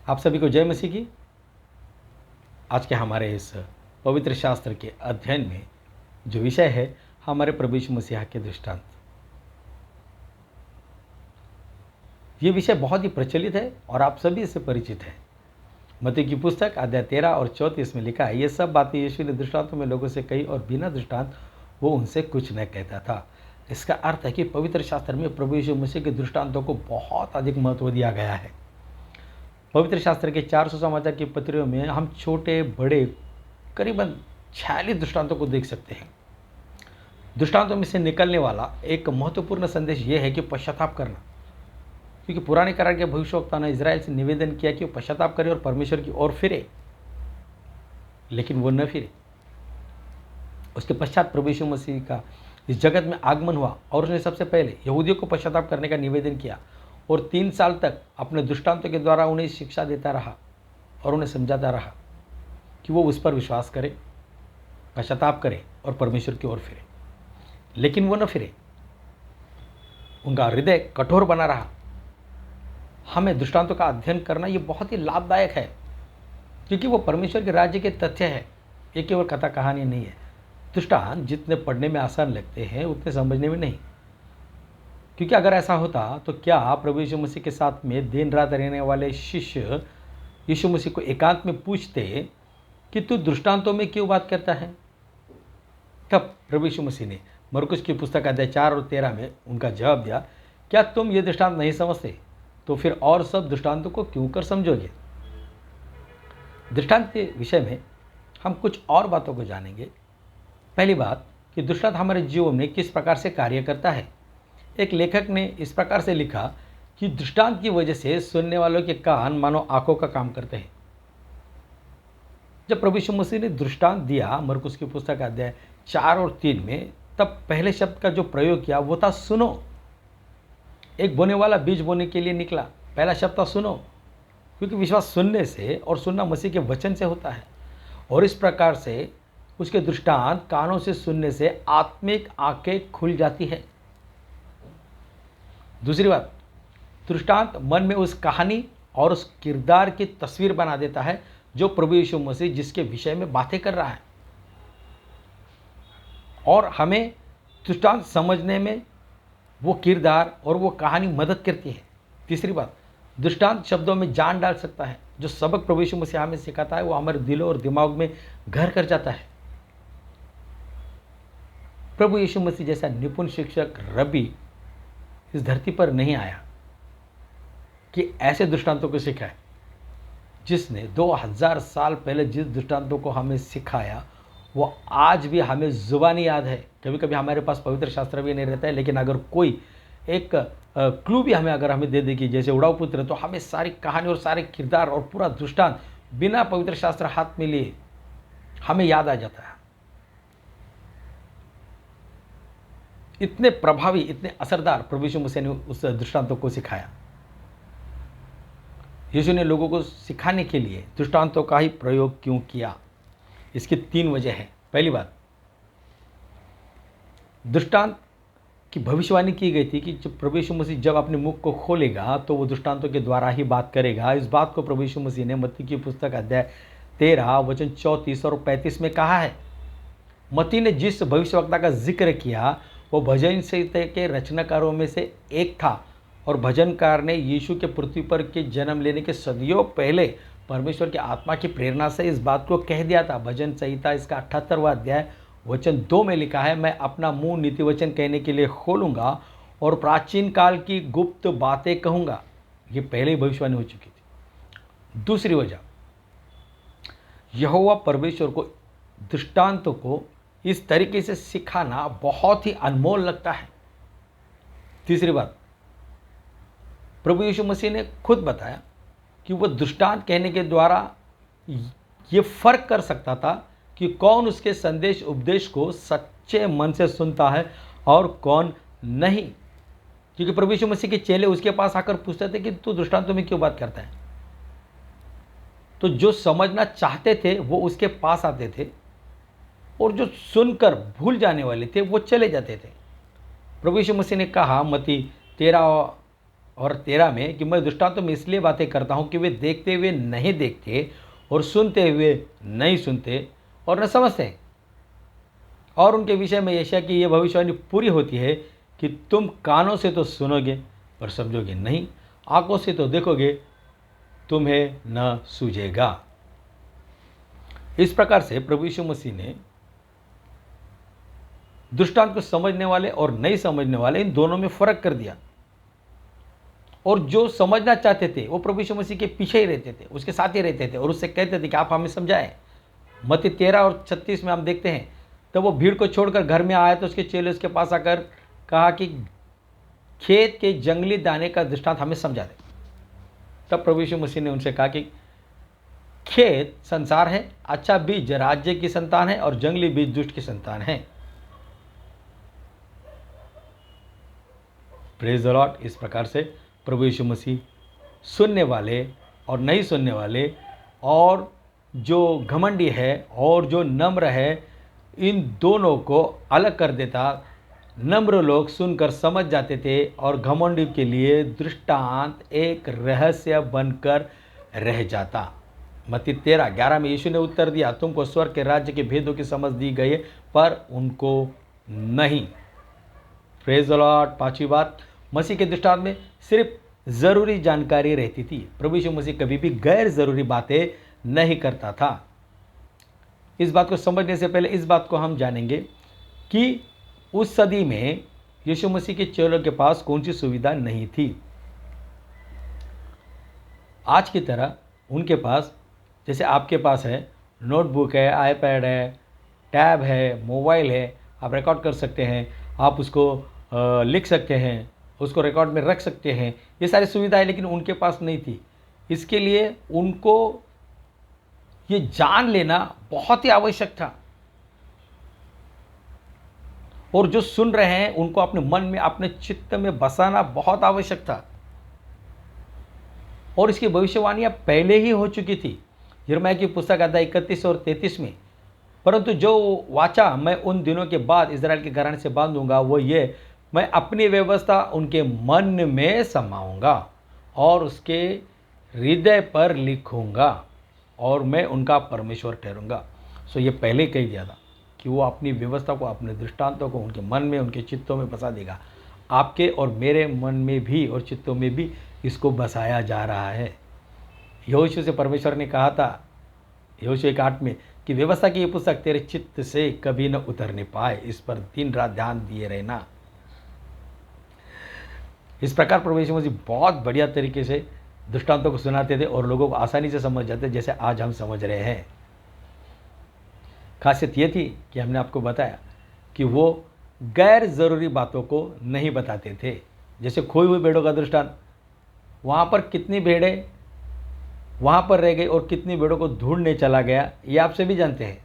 आप सभी को जय मसीह की। आज के हमारे इस पवित्र शास्त्र के अध्ययन में जो विषय है हमारे प्रभु यीशु मसीह के दृष्टांत। ये विषय बहुत ही प्रचलित है और आप सभी इससे परिचित हैं। मत्ती की पुस्तक अध्याय 13 और 34 में लिखा है, ये सब बातें यीशु ने दृष्टांतों में लोगों से कही और बिना दृष्टांत वो उनसे कुछ न कहता था। इसका अर्थ है कि पवित्र शास्त्र में प्रभु यीशु मसीह के दृष्टांतों को बहुत अधिक महत्व दिया गया है। पवित्र शास्त्र के 400 समाचार की पत्रियों में हम छोटे बड़े करीबन 46 दृष्टांतों को देख सकते हैं। दृष्टांतों में से निकलने वाला एक महत्वपूर्ण संदेश यह है कि पश्चाताप करना, क्योंकि पुराने करार के भविष्यवक्ता ने इजराइल से निवेदन किया कि वो पश्चाताप करे और परमेश्वर की ओर फिरे, लेकिन वो न फिरे। उसके पश्चात प्रभु यीशु मसीह का इस जगत में आगमन हुआ और उसने सबसे पहले यहूदियों को पश्चाताप करने का निवेदन किया और 3 साल तक अपने दृष्टांतों के द्वारा उन्हें शिक्षा देता रहा और उन्हें समझाता रहा कि वो उस पर विश्वास करें, पश्चाताप करें और परमेश्वर की ओर फिरे, लेकिन वो न फिरे। उनका हृदय कठोर बना रहा। हमें दृष्टांतों का अध्ययन करना ये बहुत ही लाभदायक है, क्योंकि वो परमेश्वर के राज्य के तथ्य है, ये केवल कथा कहानी नहीं है। दृष्टांत जितने पढ़ने में आसान लगते हैं उतने समझने में नहीं, क्योंकि अगर ऐसा होता तो क्या प्रभु यीशु मसीह के साथ में दिन रात रहने वाले शिष्य यीशु मसीह को एकांत में पूछते कि तू दृष्टांतों में क्यों बात करता है? तब प्रभु यीशु मसीह ने मरकुस की पुस्तक अध्याय 4 और 13 में उनका जवाब दिया, क्या तुम ये दृष्टांत नहीं समझते तो फिर और सब दृष्टांतों को क्यों कर समझोगे? दृष्टांत के विषय में हम कुछ और बातों को जानेंगे। पहली बात कि दृष्टांत हमारे जीवन में किस प्रकार से कार्य करता है। एक लेखक ने इस प्रकार से लिखा कि दृष्टांत की वजह से सुनने वालों के कान मानो आंखों का काम करते हैं। जब प्रभु यीशु मसीह ने दृष्टांत दिया मरकुस की पुस्तक अध्याय 4 और 3 में, तब पहले शब्द का जो प्रयोग किया वो था सुनो। एक बोने वाला बीज बोने के लिए निकला, पहला शब्द था सुनो, क्योंकि विश्वास सुनने से और सुनना मसीह के वचन से होता है। और इस प्रकार से उसके दृष्टांत कानों से सुनने से आत्मिक आंखें खुल जाती है। दूसरी बात, दृष्टांत मन में उस कहानी और उस किरदार की तस्वीर बना देता है जो प्रभु यीशु मसीह जिसके विषय में बातें कर रहा है, और हमें दृष्टांत समझने में वो किरदार और वो कहानी मदद करती है। तीसरी बात, दृष्टांत शब्दों में जान डाल सकता है। जो सबक प्रभु यीशु मसीह हमें सिखाता है वो हमारे दिलों और दिमाग में घर कर जाता है। प्रभु यीशु मसीह जैसा निपुण शिक्षक रबी इस धरती पर नहीं आया कि ऐसे दृष्टांतों को सिखाए। जिसने 2000 साल पहले जिस दृष्टांतों को हमें सिखाया वो आज भी हमें जुबानी याद है। कभी कभी हमारे पास पवित्र शास्त्र भी नहीं रहता है, लेकिन अगर कोई एक क्लू भी हमें दे देगी, जैसे उड़ाऊ पुत्र, तो हमें सारी कहानी और सारे किरदार और पूरा दृष्टांत बिना पवित्र शास्त्र हाथ में लिए हमें याद आ जाता है। इतने प्रभावी, इतने असरदार प्रभु यीशु मसीह ने उस दृष्टांतों को सिखाया। यीशु ने लोगों को सिखाने के लिए दृष्टांतों का ही प्रयोग क्यों किया? इसकी 3 वजह है। पहली बात, दृष्टांत की भविष्यवाणी की गई थी कि जब प्रभु यीशु मसीह जब अपने मुख को खोलेगा तो वो दृष्टांतों के द्वारा ही बात करेगा। इस बात को प्रभु यीशु मसीह ने मत्ती की पुस्तक अध्याय 13 वचन 34 और 35 में कहा है। मत्ती ने जिस भविष्यवक्ता का जिक्र किया वो भजन संहिता के रचनाकारों में से एक था, और भजनकार ने यीशु के पृथ्वी पर के जन्म लेने के सदियों पहले परमेश्वर की आत्मा की प्रेरणा से इस बात को कह दिया था। भजन संहिता इसका 78वां अध्याय वचन 2 में लिखा है, मैं अपना मुंह नीति वचन कहने के लिए खोलूंगा और प्राचीन काल की गुप्त बातें कहूंगा। ये पहले ही भविष्यवाणी हो चुकी थी। दूसरी वजह, यहोवा परमेश्वर को दृष्टांतों को इस तरीके से सिखाना बहुत ही अनमोल लगता है। तीसरी बात, प्रभु यीशु मसीह ने खुद बताया कि वह दृष्टांत कहने के द्वारा ये फर्क कर सकता था कि कौन उसके संदेश उपदेश को सच्चे मन से सुनता है और कौन नहीं। क्योंकि प्रभु यीशु मसीह के चेले उसके पास आकर पूछते थे कि तू दृष्टांतों में क्यों बात करता है, तो जो समझना चाहते थे वो उसके पास आते थे, और जो सुनकर भूल जाने वाले थे वो चले जाते थे। प्रभु यीशु मसीह ने कहा मत्ती 13 और 13 में कि मैं दृष्टांतों में इसलिए बातें करता हूँ कि वे देखते हुए नहीं देखते और सुनते हुए नहीं सुनते और न समझते। और उनके विषय में यशायाह की यह भविष्यवाणी पूरी होती है कि तुम कानों से तो सुनोगे पर समझोगे नहीं, आंखों से तो देखोगे, तुम्हें न सूझेगा। इस प्रकार से प्रभु यीशु मसीह ने दृष्टांत को समझने वाले और नहीं समझने वाले इन दोनों में फर्क कर दिया। और जो समझना चाहते थे वो प्रभु यीशु मसीह के पीछे ही रहते थे, उसके साथ ही रहते थे और उससे कहते थे कि आप हमें समझाएं। मत्ती 13 और 36 में हम देखते हैं, तब वो भीड़ को छोड़कर घर में आया तो उसके चेले उसके पास आकर कहा कि खेत के जंगली दाने का दृष्टांत हमें समझा दे। तब प्रभु यीशु मसीह ने उनसे कहा कि खेत संसार है, अच्छा बीज राज्य की संतान है और जंगली बीज दुष्ट की संतान है। Praise the Lord. इस प्रकार से प्रभु यीशु मसीह सुनने वाले और नहीं सुनने वाले और जो घमंडी है और जो नम्र है, इन दोनों को अलग कर देता। नम्र लोग सुनकर समझ जाते थे और घमंडी के लिए दृष्टांत एक रहस्य बनकर रह जाता। मत्ती 13:11 में यीशु ने उत्तर दिया, तुमको स्वर्ग के राज्य के भेदों की समझ दी गई है पर उनको नहीं। Praise the Lord. पांचवी बात, मसीह के दृष्टांत में सिर्फ ज़रूरी जानकारी रहती थी। प्रभु यीशु मसीह कभी भी गैर ज़रूरी बातें नहीं करता था। इस बात को समझने से पहले इस बात को हम जानेंगे कि उस सदी में यीशु मसीह के चेलों के पास कौन सी सुविधा नहीं थी। आज की तरह उनके पास, जैसे आपके पास है, नोटबुक है, आईपैड है, टैब है, मोबाइल है, आप रिकॉर्ड कर सकते हैं, आप उसको लिख सकते हैं, उसको रिकॉर्ड में रख सकते हैं, ये सारी सुविधाएं लेकिन उनके पास नहीं थी। इसके लिए उनको ये जान लेना बहुत ही आवश्यक था और जो सुन रहे हैं उनको अपने मन में, अपने चित्त में बसाना बहुत आवश्यक था। और इसकी भविष्यवाणियां पहले ही हो चुकी थी यिर्मयाह की पुस्तक अध्याय 31 और 33 में। परंतु जो वाचा मैं उन दिनों के बाद इजराइल के घराने से बांधूंगा वो ये, मैं अपनी व्यवस्था उनके मन में समाऊंगा और उसके हृदय पर लिखूंगा और मैं उनका परमेश्वर ठहरूंगा। सो ये पहले ही कह दिया था कि वो अपनी व्यवस्था को, अपने दृष्टांतों को उनके मन में, उनके चित्तों में बसा देगा। आपके और मेरे मन में भी और चित्तों में भी इसको बसाया जा रहा है। यहोशू से परमेश्वर ने कहा था यहोशू 1:8 में कि व्यवस्था की ये पुस्तक तेरे चित्त से कभी न उतरने पाए, इस पर दिन रात ध्यान दिए रहना। इस प्रकार प्रभु यीशु मसीह बहुत बढ़िया तरीके से दृष्टांतों को सुनाते थे और लोगों को आसानी से समझ जाते, जैसे आज हम समझ रहे हैं। खासियत ये थी कि हमने आपको बताया कि वो गैर ज़रूरी बातों को नहीं बताते थे। जैसे खोई हुई भेड़ों का दृष्टांत, वहाँ पर कितनी भेड़ें वहाँ पर रह गई और कितनी भेड़ों को ढूंढने चला गया, ये आप सभी जानते हैं।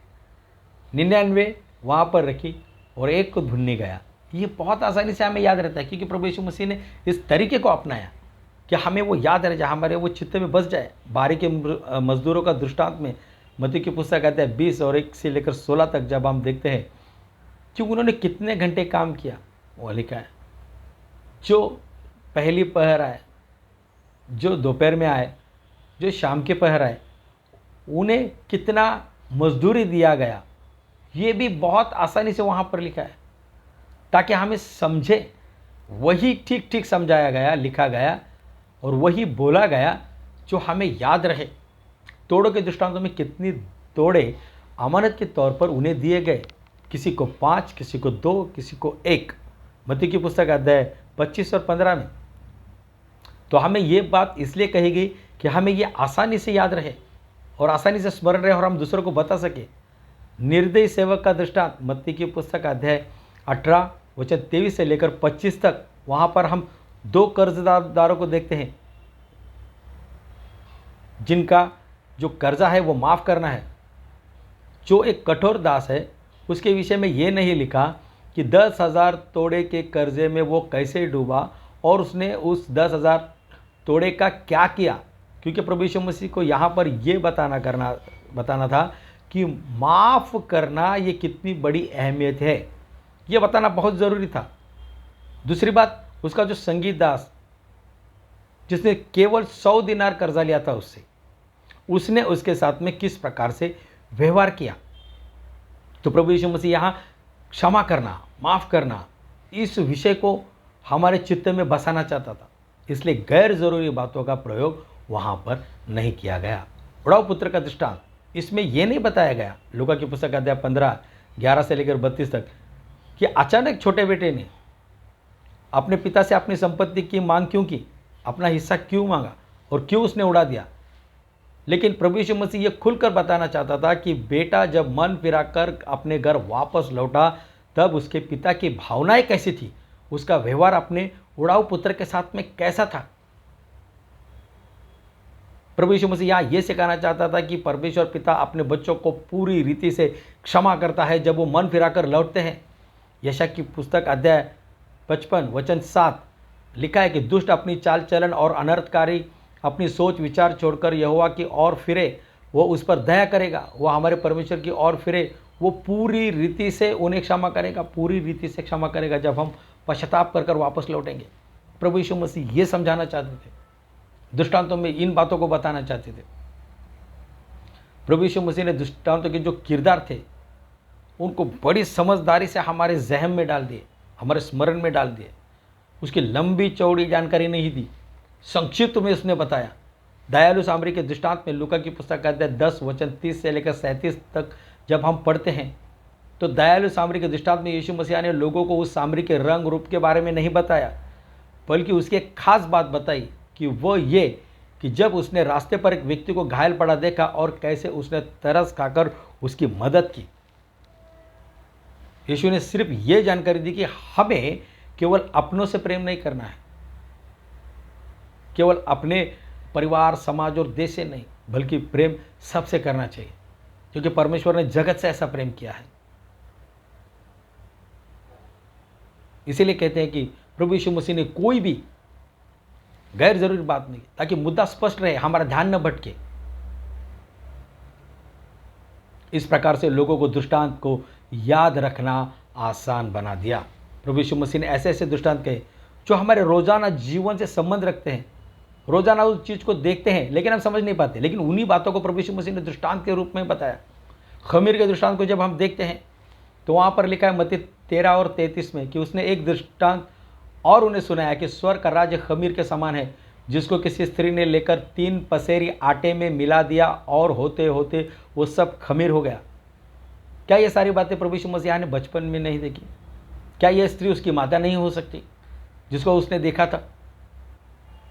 99 वहाँ पर रखी और एक को ढूंढने गया। ये बहुत आसानी से हमें याद रहता है क्योंकि प्रभु यीशु मसीह ने इस तरीके को अपनाया कि हमें वो याद रह जाए, हमारे वो चित्त में बस जाए। बारी के मजदूरों का दृष्टांत में मत्ती की पुस्तक कहते हैं 20 और 1 से लेकर 16 तक जब हम देखते हैं कि उन्होंने कितने घंटे काम किया, वो लिखा है। जो पहली पहर आए, जो दोपहर में आए, जो शाम के पहर आए, उन्हें कितना मजदूरी दिया गया, ये भी बहुत आसानी से वहाँ पर लिखा है ताकि हमें समझे। वही ठीक ठीक समझाया गया, लिखा गया और वही बोला गया जो हमें याद रहे। तोड़ों के दृष्टांतों में कितनी तोड़े अमानत के तौर पर उन्हें दिए गए, किसी को 5, किसी को 2, किसी को 1। मत्ती की पुस्तक अध्याय 25 और 15 में। तो हमें ये बात इसलिए कही गई कि हमें ये आसानी से याद रहे और आसानी से स्मरण रहे और हम दूसरों को बता सके। निर्दयी सेवक का दृष्टांत मत्ती की पुस्तक अध्याय 18 वचन 23 से लेकर 25 तक, वहाँ पर हम 2 कर्जदारों को देखते हैं जिनका जो कर्जा है वो माफ़ करना है। जो एक कठोर दास है उसके विषय में ये नहीं लिखा कि 10,000 तोड़े के कर्जे में वो कैसे डूबा और उसने उस 10,000 तोड़े का क्या किया, क्योंकि प्रभु यीशु मसीह को यहाँ पर ये बताना था कि माफ़ करना ये कितनी बड़ी अहमियत है, ये बताना बहुत ज़रूरी था। दूसरी बात, उसका जो संगीत दास जिसने केवल 100 दिनार कर्जा लिया था उससे, उसने उसके साथ में किस प्रकार से व्यवहार किया। तो प्रभु यीशु मसीह यहाँ क्षमा करना, माफ़ करना, इस विषय को हमारे चित्त में बसाना चाहता था। इसलिए गैर ज़रूरी बातों का प्रयोग वहाँ पर नहीं किया गया। उड़ाऊ पुत्र का दृष्टांत, इसमें यह नहीं बताया गया, लूका की पुस्तक अध्याय 15:11 से लेकर 32 तक, कि अचानक छोटे बेटे ने अपने पिता से अपनी संपत्ति की मांग क्यों की, अपना हिस्सा क्यों मांगा और क्यों उसने उड़ा दिया। लेकिन प्रभु यीशु मसीह ये खुलकर बताना चाहता था कि बेटा जब मन फिराकर अपने घर वापस लौटा तब उसके पिता की भावनाएं कैसी थी, उसका व्यवहार अपने उड़ाऊ पुत्र के साथ में कैसा था। प्रभु यीशु मसीह यहाँ ये सिखाना चाहता था कि परमेश्वर पिता अपने बच्चों को पूरी रीति से क्षमा करता है जब वो मन फिराकर लौटते हैं। यशायाह की पुस्तक अध्याय 55 वचन 7 लिखा है कि दुष्ट अपनी चाल चलन और अनर्थकारी अपनी सोच विचार छोड़कर यहोवा की ओर फिरे, वो उस पर दया करेगा। वो हमारे परमेश्वर की ओर फिरे, वो पूरी रीति से उन्हें क्षमा करेगा, पूरी रीति से क्षमा करेगा जब हम पश्चाताप कर वापस लौटेंगे। प्रभु यीशु मसीह ये समझाना चाहते थे, दृष्टांतों में इन बातों को बताना चाहते थे। प्रभु यीशु मसीह ने दृष्टांतों के जो किरदार थे उनको बड़ी समझदारी से हमारे ज़हन में डाल दिए, हमारे स्मरण में डाल दिए। उसकी लंबी चौड़ी जानकारी नहीं दी, संक्षिप्त में उसने बताया। दयालु सामरी के दृष्टांत में लूका की पुस्तक अध्याय 10 वचन 30 से लेकर 37 तक जब हम पढ़ते हैं तो दयालु सामरी के दृष्टांत में यीशु मसीह ने लोगों को उस सामरी के रंग रूप के बारे में नहीं बताया, बल्कि उसकी एक खास बात बताई कि वो ये कि जब उसने रास्ते पर एक व्यक्ति को घायल पड़ा देखा और कैसे उसने तरस खाकर उसकी मदद की। यीशु ने सिर्फ ये जानकारी दी कि हमें केवल अपनों से प्रेम नहीं करना है, केवल अपने परिवार समाज और देश से नहीं, बल्कि प्रेम सबसे करना चाहिए, क्योंकि परमेश्वर ने जगत से ऐसा प्रेम किया है। इसीलिए कहते हैं कि प्रभु यीशु मसीह ने कोई भी गैर जरूरी बात नहीं, ताकि मुद्दा स्पष्ट रहे, हमारा ध्यान न भटके। इस प्रकार से लोगों को दृष्टांत को याद रखना आसान बना दिया। प्रभु यीशु मसीह ने ऐसे ऐसे दृष्टांत कहे जो हमारे रोजाना जीवन से संबंध रखते हैं, रोजाना उस चीज़ को देखते हैं लेकिन हम समझ नहीं पाते, लेकिन उन्हीं बातों को प्रभु यीशु मसीह ने दृष्टांत के रूप में बताया। खमीर के दृष्टांत को जब हम देखते हैं तो वहाँ पर लिखा है मत्ती 13 और 33 में कि उसने एक दृष्टांत और उन्हें सुनाया कि स्वर्ग का राज्य खमीर के समान है, जिसको किसी स्त्री ने लेकर 3 पसेरी आटे में मिला दिया और होते होते वो सब खमीर हो गया। क्या ये सारी बातें प्रभु यीशु मसीह ने बचपन में नहीं देखी? क्या यह स्त्री उसकी माता नहीं हो सकती जिसको उसने देखा था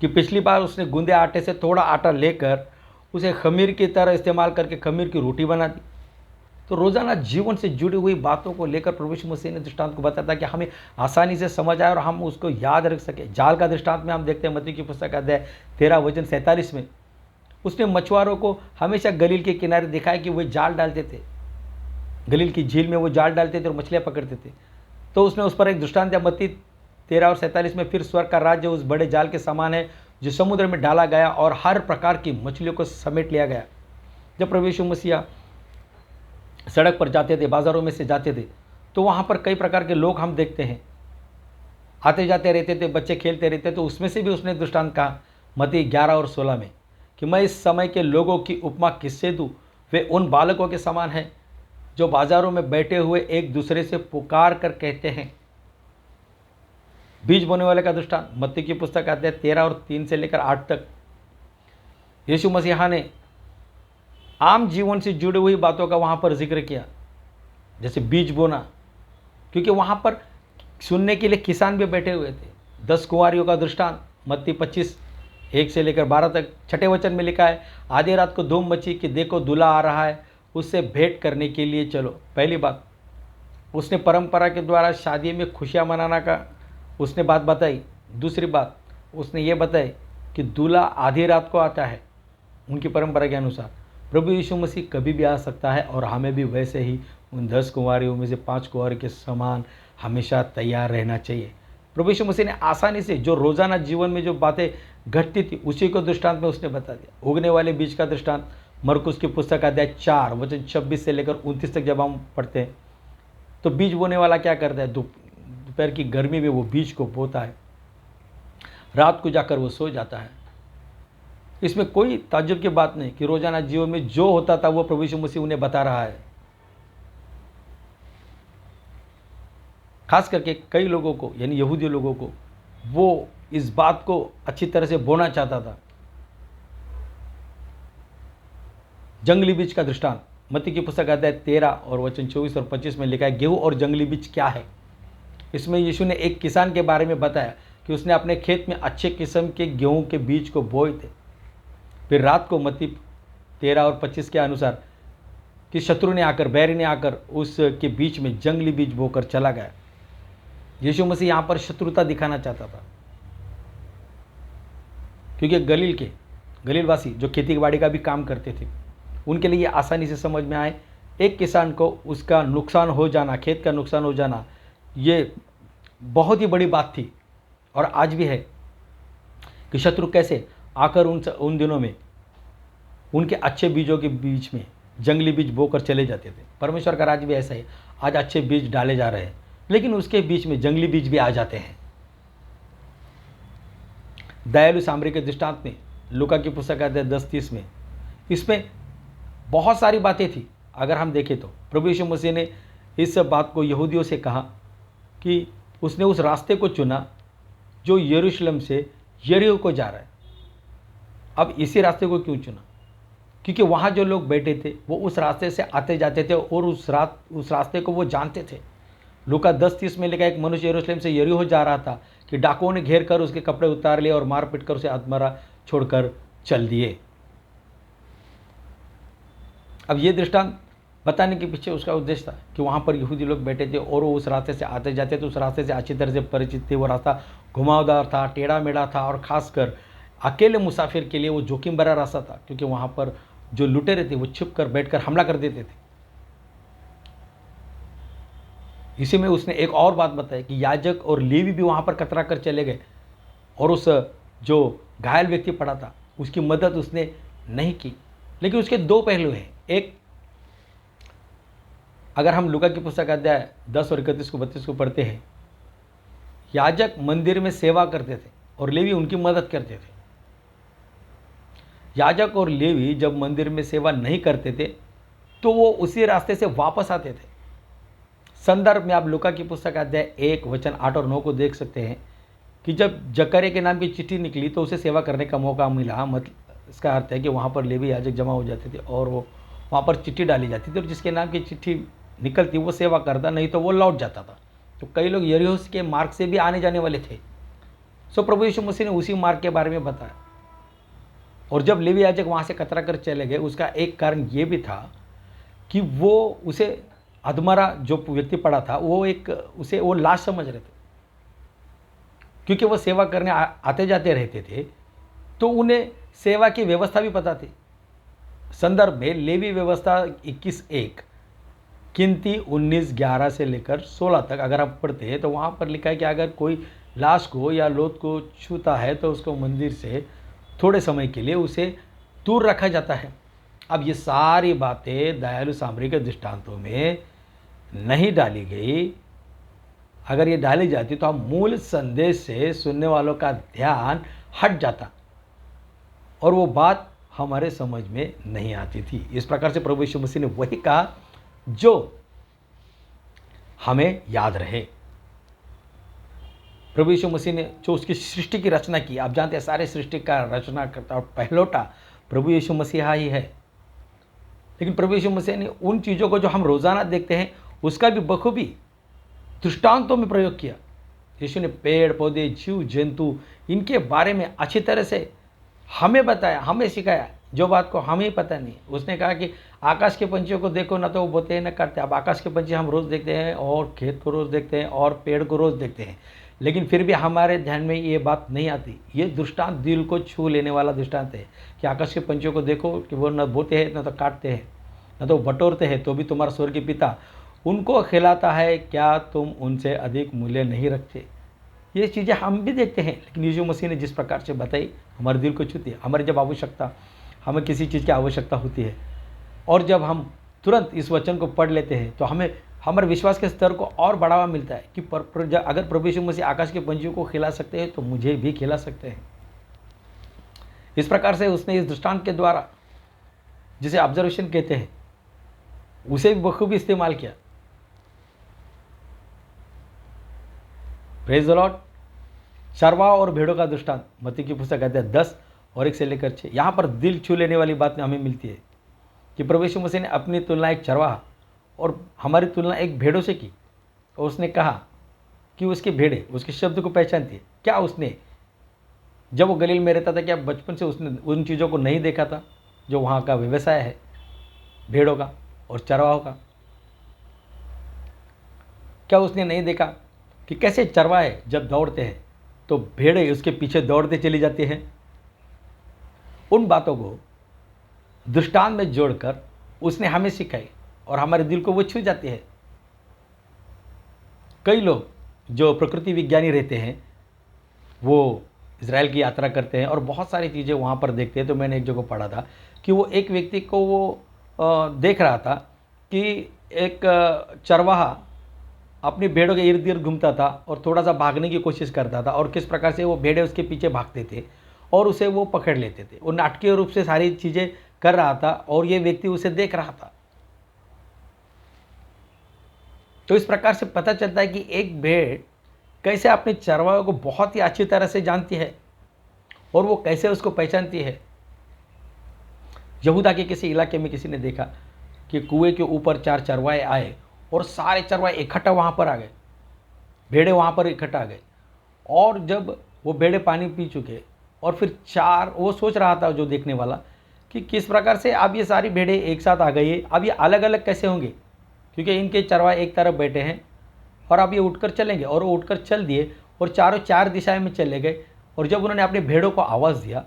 कि पिछली बार उसने गूंदे आटे से थोड़ा आटा लेकर उसे खमीर की तरह इस्तेमाल करके खमीर की रोटी बना दी। तो रोज़ाना जीवन से जुड़ी हुई बातों को लेकर प्रभु यीशु मसीह ने दृष्टांत को बताया कि हमें आसानी से समझ आए और हम उसको याद रख सके। जाल का दृष्टांत में हम देखते हैं मत्ती की पुस्तक अध्याय 13 वचन 47 में उसने मछुआरों को हमेशा गलील के किनारे दिखाया कि वे जाल डालते थे, गलील की झील में वो जाल डालते थे और मछलियाँ पकड़ते थे। तो उसने उस पर एक दृष्टांत दिया मत्ती 13 और 47 में, फिर स्वर्ग का राज्य उस बड़े जाल के समान है जो समुद्र में डाला गया और हर प्रकार की मछलियों को समेट लिया गया। जब प्रभु यीशु मसीह सड़क पर जाते थे, बाज़ारों में से जाते थे, तो वहाँ पर कई प्रकार के लोग हम देखते हैं, आते जाते रहते थे, बच्चे खेलते रहते। तो उसमें से भी उसने दृष्टांत कहा मत्ती 11 और 16 में कि मैं इस समय के लोगों की उपमा किससे दूँ? वे उन बालकों के समान हैं जो बाज़ारों में बैठे हुए एक दूसरे से पुकार कर कहते हैं। बीज बोने वाले का दृष्टांत मत्ती की पुस्तक अध्याय 13 और 3 से लेकर 8 तक यीशु मसीह ने आम जीवन से जुड़ी हुई बातों का वहाँ पर जिक्र किया, जैसे बीज बोना, क्योंकि वहाँ पर सुनने के लिए किसान भी बैठे हुए थे। 10 कुंवारियों का दृष्टांत मत्ती 25 1 से लेकर 12 तक 6 वचन में लिखा है, आधी रात को धूम मची कि देखो दूल्हा आ रहा है, उससे भेंट करने के लिए चलो। पहली बात उसने परंपरा के द्वारा शादी में खुशियाँ मनाना का उसने बात बताई। दूसरी बात उसने ये बताई कि दूल्हा आधी रात को आता है उनकी परंपरा के अनुसार। प्रभु यीशु मसीह कभी भी आ सकता है और हमें भी वैसे ही उन 10 कुंवारियों में से 5 कुंवारों के समान हमेशा तैयार रहना चाहिए। प्रभु यीशु मसीह ने आसानी से जो रोज़ाना जीवन में जो बातें घटती थी उसी को दृष्टांत में उसने बता दिया। उगने वाले बीज का दृष्टांत मरकुस की पुस्तक अध्याय 4 वचन 26 से लेकर 29 तक जब हम पढ़ते हैं तो बीज बोने वाला क्या करता है? दोपहर की गर्मी में वो बीज को बोता है, रात को जाकर वो सो जाता है इसमें कोई ताज्जुब की बात नहीं कि रोज़ाना जीवन में जो होता था वो प्रभु यीशु मसीह उन्हें बता रहा है। खास करके कई लोगों को, यानी यहूदी लोगों को, वो इस बात को अच्छी तरह से बोना चाहता था। जंगली बीज का दृष्टांत मत्ती की पुस्तक अध्याय 13 और वचन 24 और 25 में लिखा है, गेहूं और जंगली बीज क्या है। इसमें यीशु ने एक किसान के बारे में बताया कि उसने अपने खेत में अच्छे किस्म के गेहूं के बीज को बोए थे। फिर रात को मत्ती 13 और 25 के अनुसार कि शत्रु ने आकर, बैरी ने आकर उसके बीच में जंगली बीज बोकर चला गया। यीशु मसीह यहाँ पर शत्रुता दिखाना चाहता था, क्योंकि गलीलवासी जो खेती बाड़ी का भी काम करते थे, उनके लिए आसानी से समझ में आए। एक किसान को उसका नुकसान हो जाना, खेत का नुकसान हो जाना, ये बहुत ही बड़ी बात थी। और आज भी है कि शत्रु कैसे आकर उन दिनों में उनके अच्छे बीजों के बीच में जंगली बीज बोकर चले जाते थे। परमेश्वर का राज्य भी ऐसा है, आज अच्छे बीज डाले जा रहे हैं, लेकिन उसके बीच में जंगली बीज भी आ जाते हैं। दयालु सामरी के दृष्टांत में लूका की पुस्तक अध्याय 10:30 में, इसमें बहुत सारी बातें थी। अगर हम देखें तो प्रभु यीशु मसीह ने इस बात को यहूदियों से कहा कि उसने उस रास्ते को चुना जो यरूशलेम से यरीहो को जा रहा है। अब इसी रास्ते को क्यों चुना? क्योंकि वहाँ जो लोग बैठे थे वो उस रास्ते से आते जाते थे और उस रास्ते को वो जानते थे। लूका 10:30 में लिखा, एक मनुष्य यरूशलेम से यरीहो जा रहा था कि डाकुओं ने घेर कर उसके कपड़े उतार लिए और मार पीट कर उसे अधमरा छोड़कर चल दिए। अब ये दृष्टांत बताने के पीछे उसका उद्देश्य था कि वहाँ पर यहूदी लोग बैठे थे और वो उस रास्ते से आते जाते थे, उस रास्ते से अच्छी तरह से परिचित थे। वो रास्ता घुमावदार था, टेढ़ा मेढ़ा था और ख़ासकर अकेले मुसाफिर के लिए वो जोखिम भरा रास्ता था, क्योंकि वहाँ पर जो लुटेरे थे वो छिप कर बैठ कर हमला कर देते थे। इसी में उसने एक और बात बताई कि याजक और लेवी भी वहाँ पर कतरा कर चले गए और उस जो घायल व्यक्ति पड़ा था उसकी मदद उसने नहीं की। लेकिन उसके दो पहलू हैं। एक, अगर हम लूका की पुस्तक अध्याय 10 और 31 को 32 को पढ़ते हैं, याजक मंदिर में सेवा करते थे और लेवी उनकी मदद करते थे। याजक और लेवी जब मंदिर में सेवा नहीं करते थे तो वो उसी रास्ते से वापस आते थे। संदर्भ में आप लूका की पुस्तक अध्याय 1 वचन 8 और 9 को देख सकते हैं कि जब जकरे के नाम की चिट्ठी निकली तो उसे सेवा करने का मौका मिला। मतलब इसका अर्थ है कि वहाँ पर लेवी याजक जमा हो जाते थे और वो वहाँ पर चिट्ठी डाली जाती थी और जिसके नाम की चिट्ठी निकलती वो सेवा करता, नहीं तो वो लौट जाता था। तो कई लोग यरीहो के मार्ग से भी आने जाने वाले थे। सो प्रभु यीशु मसीह ने उसी मार्ग के बारे में बताया। और जब लेवी याजक वहाँ से कतरा कर चले गए, उसका एक कारण ये भी था कि वो उसे अधमरा जो व्यक्ति पड़ा था उसे वो लाश समझ रहे थे, क्योंकि वो सेवा करने आते जाते रहते थे तो उन्हें सेवा की व्यवस्था भी पता थी। संदर्भ में लेवी व्यवस्था 21:1, गिनती 19:11 से लेकर 16 तक अगर आप पढ़ते हैं तो वहाँ पर लिखा है कि अगर कोई लाश को या लोथ को छूता है तो उसको मंदिर से थोड़े समय के लिए उसे दूर रखा जाता है। अब ये सारी बातें दयालु सामरी के दृष्टांतों में नहीं डाली गई। अगर ये डाली जाती तो हम मूल संदेश से सुनने वालों का ध्यान हट जाता और वो बात हमारे समझ में नहीं आती थी। इस प्रकार से प्रभु यीशु मसीह ने वही कहा जो हमें याद रहे। प्रभु यीशु मसीह ने जो उसकी सृष्टि की रचना की, आप जानते हैं सारे सृष्टि का रचना करता और पहलौटा प्रभु यीशु मसीहा ही है। लेकिन प्रभु यीशु मसीह ने उन चीज़ों को जो हम रोज़ाना देखते हैं उसका भी बखूबी दृष्टांतों में प्रयोग किया। यीशु ने पेड़ पौधे, जीव जंतु, इनके बारे में अच्छी तरह से हमें बताया, हमें सिखाया, जो बात को हमें पता नहीं। उसने कहा कि आकाश के पंछियों को देखो, ना तो वो बोते हैं ना करते। अब आकाश के पंछी हम रोज़ देखते हैं और खेत को रोज़ देखते हैं और पेड़ को रोज़ देखते हैं, लेकिन फिर भी हमारे ध्यान में ये बात नहीं आती। ये दृष्टांत दिल को छू लेने वाला दृष्टांत है कि आकाश के पंछियों को देखो कि वो न बोते हैं, न तो काटते हैं, न तो बटोरते हैं, तो भी तुम्हारा स्वर्गीय पिता उनको खिलाता है, क्या तुम उनसे अधिक मूल्य नहीं रखते? ये चीज़ें हम भी देखते हैं, लेकिन यीशु मसीह ने जिस प्रकार से बताई हमारे दिल को छूती है। हमारी जब आवश्यकता, हमें किसी चीज़ की आवश्यकता होती है और जब हम तुरंत इस वचन को पढ़ लेते हैं तो हमें हमारे विश्वास के स्तर को और बढ़ावा मिलता है कि अगर प्रभु यीशु मसीह आकाश के पंछियों को खिला सकते हैं तो मुझे भी खिला सकते हैं। इस प्रकार से उसने इस दृष्टांत के द्वारा, जिसे ऑब्जर्वेशन कहते हैं, उसे भी बखूबी इस्तेमाल किया। Praise the Lord. चरवाहा और भेड़ों का दृष्टांत, मत्ती की पुस्तक अध्याय 10 और 1 से लेकर 6। यहाँ पर दिल छू लेने वाली बात हमें मिलती है कि प्रभु यीशु मसीह ने अपनी तुलना एक चरवाहा और हमारी तुलना एक भेड़ों से की। और उसने कहा कि उसकी भेड़ें उसके शब्द को पहचानती है। क्या उसने, जब वो गलील में रहता था, क्या बचपन से उसने उन चीज़ों को नहीं देखा था जो वहाँ का व्यवसाय है, भेड़ों का और चरवाहों का? क्या उसने नहीं देखा कि कैसे चरवाहे जब दौड़ते हैं तो भेड़ें उसके पीछे दौड़ते चली जाती हैं? उन बातों को दृष्टांत में जोड़कर उसने हमें सिखाई और हमारे दिल को वो छू जाती है। कई लोग जो प्रकृति विज्ञानी रहते हैं वो इज़राइल की यात्रा करते हैं और बहुत सारी चीज़ें वहाँ पर देखते हैं। तो मैंने एक जगह पढ़ा था कि वो एक व्यक्ति को वो देख रहा था कि एक चरवाहा अपनी भेड़ों के इर्द गिर्द घूमता था और थोड़ा सा भागने की कोशिश करता था, और किस प्रकार से वो भेड़ें उसके पीछे भागते थे और उसे वो पकड़ लेते थे। वो नाटकीय रूप से सारी चीज़ें कर रहा था और ये व्यक्ति उसे देख रहा था। तो इस प्रकार से पता चलता है कि एक भेड़ कैसे अपने चरवाहे को बहुत ही अच्छी तरह से जानती है और वो कैसे उसको पहचानती है। यहूदा के किसी इलाके में किसी ने देखा कि कुएं के ऊपर 4 चरवाहे आए और सारे चरवाहे इकट्ठा वहाँ पर आ गए, भेड़ें वहाँ पर इकट्ठा आ गए। और जब वो भेड़ें पानी पी चुके और फिर 4, वो सोच रहा था जो देखने वाला कि किस प्रकार से अब ये सारी भेड़ें एक साथ आ गई है, अब ये अलग अलग कैसे होंगे, क्योंकि इनके चरवाहे एक तरफ बैठे हैं और अब ये उठकर चलेंगे। और वो उठकर चल दिए और चारों 4 दिशाएं में चले गए। और जब उन्होंने अपने भेड़ों को आवाज़ दिया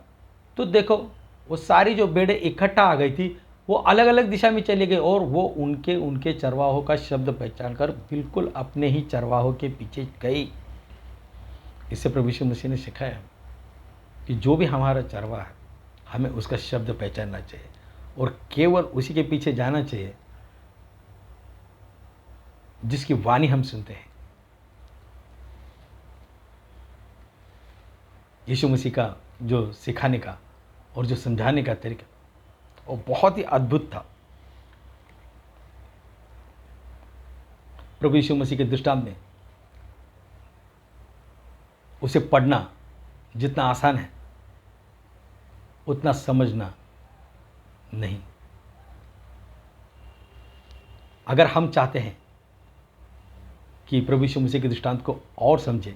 तो देखो वो सारी जो भेड़ें इकट्ठा आ गई थी वो अलग अलग दिशा में चली गई और वो उनके चरवाहों का शब्द पहचान कर बिल्कुल अपने ही चरवाहों के पीछे गई। इससे प्रभु यीशु मसीह ने सिखाया कि जो भी हमारा चरवाहा है हमें उसका शब्द पहचानना चाहिए और केवल उसी के पीछे जाना चाहिए जिसकी वाणी हम सुनते हैं। यीशु मसीह का जो सिखाने का और जो समझाने का तरीका वो बहुत ही अद्भुत था। प्रभु यीशु मसीह के दृष्टांत में उसे पढ़ना जितना आसान है उतना समझना नहीं। अगर हम चाहते हैं कि प्रभु यीशु मसीह के दृष्टांत को और समझें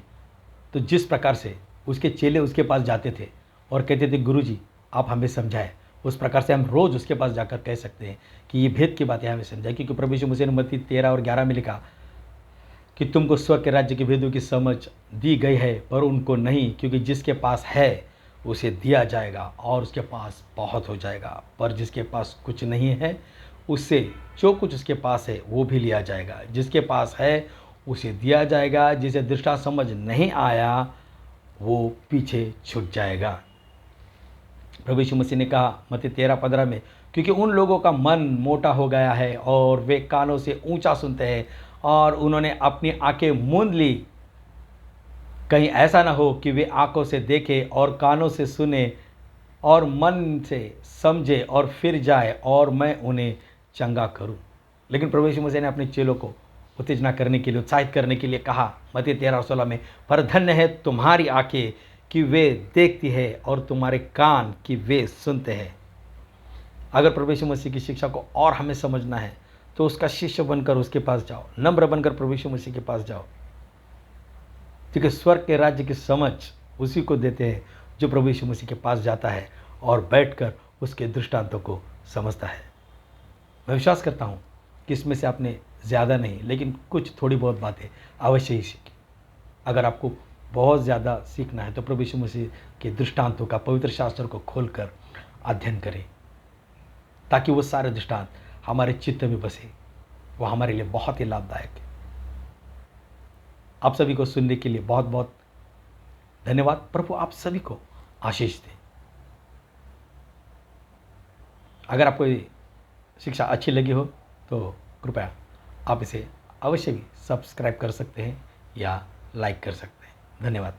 तो जिस प्रकार से उसके चेले उसके पास जाते थे और कहते थे गुरुजी आप हमें समझाएं, उस प्रकार से हम रोज़ उसके पास जाकर कह सकते हैं कि ये भेद की बातें हमें समझाएं। क्योंकि प्रभु यीशु मसीह ने मत्ती 13 और 11 में लिखा कि तुमको स्वर्ग के राज्य के भेदों की समझ दी गई है पर उनको नहीं, क्योंकि जिसके पास है उसे दिया जाएगा और उसके पास बहुत हो जाएगा, पर जिसके पास कुछ नहीं है उससे जो कुछ उसके पास है वो भी लिया जाएगा। जिसके पास है उसे दिया जाएगा, जिसे दृष्टांत समझ नहीं आया वो पीछे छूट जाएगा। प्रभु यीशु मसीह ने कहा मत्ती 13:15 में, क्योंकि उन लोगों का मन मोटा हो गया है और वे कानों से ऊंचा सुनते हैं और उन्होंने अपनी आंखें मूंद ली, कहीं ऐसा ना हो कि वे आंखों से देखें और कानों से सुने और मन से समझे और फिर जाए और मैं उन्हें चंगा करूं। लेकिन प्रभु यीशु मसीह ने अपने चेलों को उत्तेजना करने के लिए, उत्साहित करने के लिए कहा मत्ती 13:16 में, पर धन्य है तुम्हारी आंखें कि वे देखती है और तुम्हारे कान कि वे सुनते हैं। अगर प्रभु यीशु मसीह की शिक्षा को और हमें समझना है तो उसका शिष्य बनकर उसके पास जाओ, नम्र बनकर प्रभु यीशु मसीह के पास जाओ, क्योंकि स्वर्ग के राज्य की समझ उसी को देते हैं जो प्रभु यीशु मसीह के पास जाता है और बैठकर उसके दृष्टांतों को समझता है। मैं विश्वास करता हूँ कि इसमें से आपने ज़्यादा नहीं लेकिन कुछ थोड़ी बहुत बातें अवश्य ही सीखी। अगर आपको बहुत ज़्यादा सीखना है तो प्रभु यीशु मसीह के दृष्टांतों का, पवित्र शास्त्र को खोलकर अध्ययन करें ताकि वो सारे दृष्टांत हमारे चित्त में बसे। वो हमारे लिए बहुत ही लाभदायक है। आप सभी को सुनने के लिए बहुत बहुत धन्यवाद। प्रभु आप सभी को आशीष दे। अगर आपको ये शिक्षा अच्छी लगी हो तो कृपया आप इसे अवश्य भी सब्सक्राइब कर सकते हैं या लाइक कर सकते हैं। धन्यवाद।